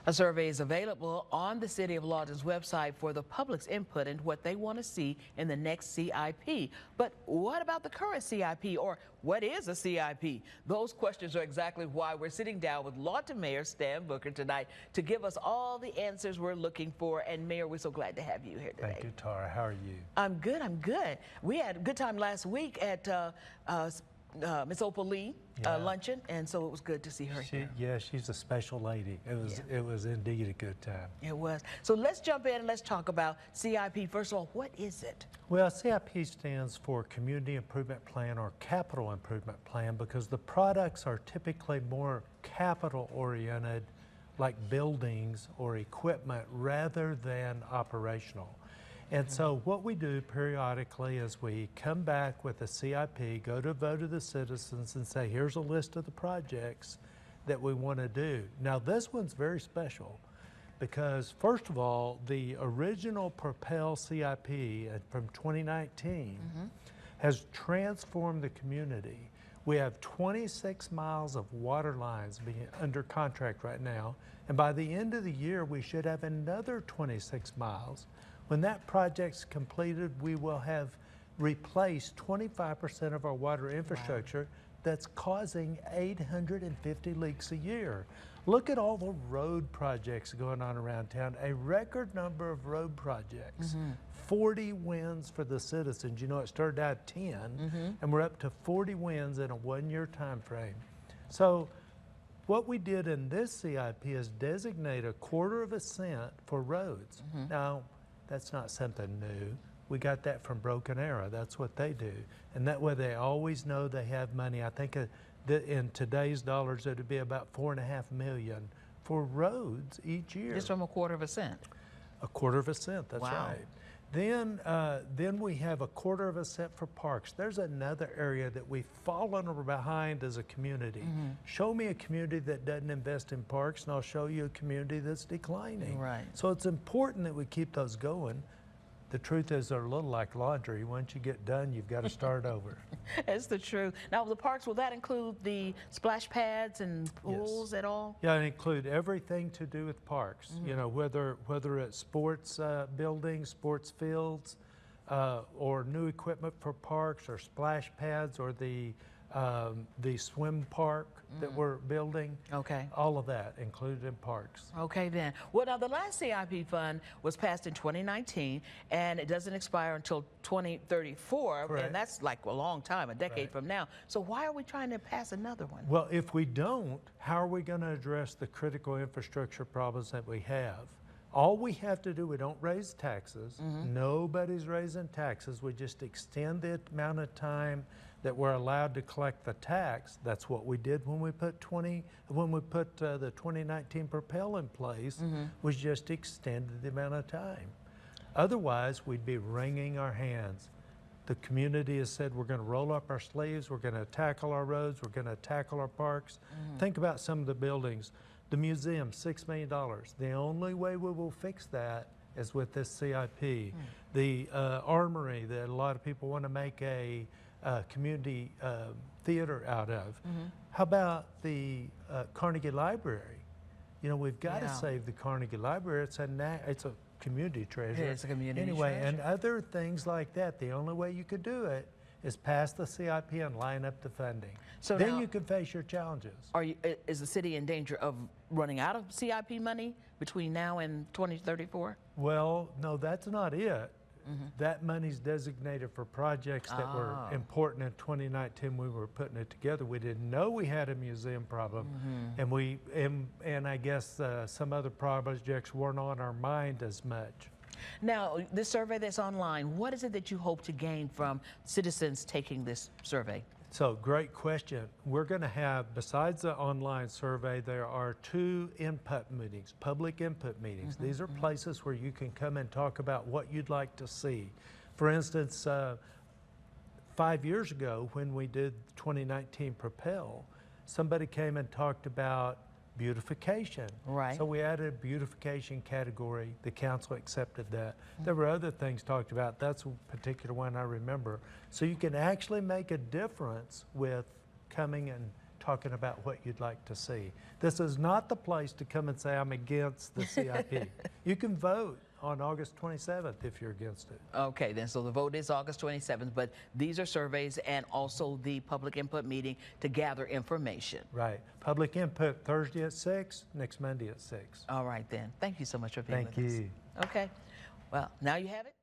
A survey is available on the City of Lawton's website for the public's input and what they want to see in the next CIP. But what about the current CIP, or what is a CIP? Those questions are exactly why we're sitting down with Lawton Mayor Syan Booker tonight to give us all the answers we're looking for. And Mayor, we're so glad to have you here today. Thank you, Tara. How are you? I'm good. I'm good. We had a good time last week at Miss Opal Lee luncheon, and so it was good to see her here. Yeah, she's a special lady. It was indeed a good time. It was. So let's jump in and let's talk about CIP. First of all, what is it? Well, CIP stands for Community Improvement Plan or Capital Improvement Plan because the products are typically more capital oriented, like buildings or equipment, rather than operational. And so what we do periodically is we come back with a CIP, go to a vote of the citizens and say, here's a list of the projects that we want to do. Now this one's very special because first of all, the original Propel CIP from 2019 has transformed the community. We have 26 miles of water lines being under contract right now. And by the end of the year, we should have another 26 miles. When that project's completed, we will have replaced 25% of our water infrastructure that's causing 850 leaks a year. Look at all the road projects going on around town, a record number of road projects. 40 wins for the citizens. You know, it started out at 10, and we're up to 40 wins in a one-year time frame. So what we did in this CIP is designate a $0.25 for roads. Now, that's not something new. We got that from Broken Arrow. That's what they do. And that way they always know they have money. I think in today's dollars, it would be about $4.5 million for roads each year. Just from a $0.25. A $0.25, that's wow. right. Then we have a $0.25 for parks. There's another area that we've fallen behind as a community. Show me a community that doesn't invest in parks, and I'll show you a community that's declining. Right. So it's important that we keep those going. The truth is they're a little like laundry. Once you get done, you've got to start over. That's the truth. Now, the parks, will that include the splash pads and pools at all? Yeah, it include everything to do with parks. You know, whether it's sports buildings, sports fields, or new equipment for parks, or splash pads, or the swim park that we're building. Okay. All of that included in parks. Okay then. Well, now the last CIP fund was passed in 2019 and it doesn't expire until 2034. Correct. And that's like a long time, a decade from now. So why are we trying to pass another one? Well, if we don't, how are we going to address the critical infrastructure problems that we have? All we have to do, we don't raise taxes. Nobody's raising taxes. We just extend the amount of time that we're allowed to collect the tax. That's what we did when we put the 2019 Propel in place. Was just extended the amount of time. Otherwise, we'd be wringing our hands. The community has said we're going to roll up our sleeves. We're going to tackle our roads. We're going to tackle our parks. Think about some of the buildings. The museum, $6 million. The only way we will fix that is with this CIP. The armory that a lot of people want to make a community theater out of. How about the Carnegie Library? You know, we've got to save the Carnegie Library. It's a community treasure. It's a community anyway, treasure. And other things like that. The only way you could do it is pass the CIP and line up the funding. So then you can face your challenges. Is the city in danger of running out of CIP money between now and 2034? Well, no, that's not it. That money's designated for projects that were important in 2019 when we were putting it together. We didn't know we had a museum problem, and I guess some other projects weren't on our mind as much. Now, this survey that's online, what is it that you hope to gain from citizens taking this survey? So, great question. We're going to have, besides the online survey, there are 2 input meetings, public input meetings. These are places where you can come and talk about what you'd like to see. For instance, 5 years ago when we did 2019 Propel, somebody came and talked about beautification. Right. So we added a beautification category. The council accepted that. There were other things talked about. That's a particular one I remember. So you can actually make a difference with coming and talking about what you'd like to see. This is not the place to come and say, I'm against the CIP. You can vote on August 27th if you're against it. Okay, then, so the vote is August 27th, but these are surveys and also the public input meeting to gather information. Right. Public input Thursday at 6, next Monday at 6. All right, then. Thank you so much for being Thank with us. you. Okay. Well, now you have it.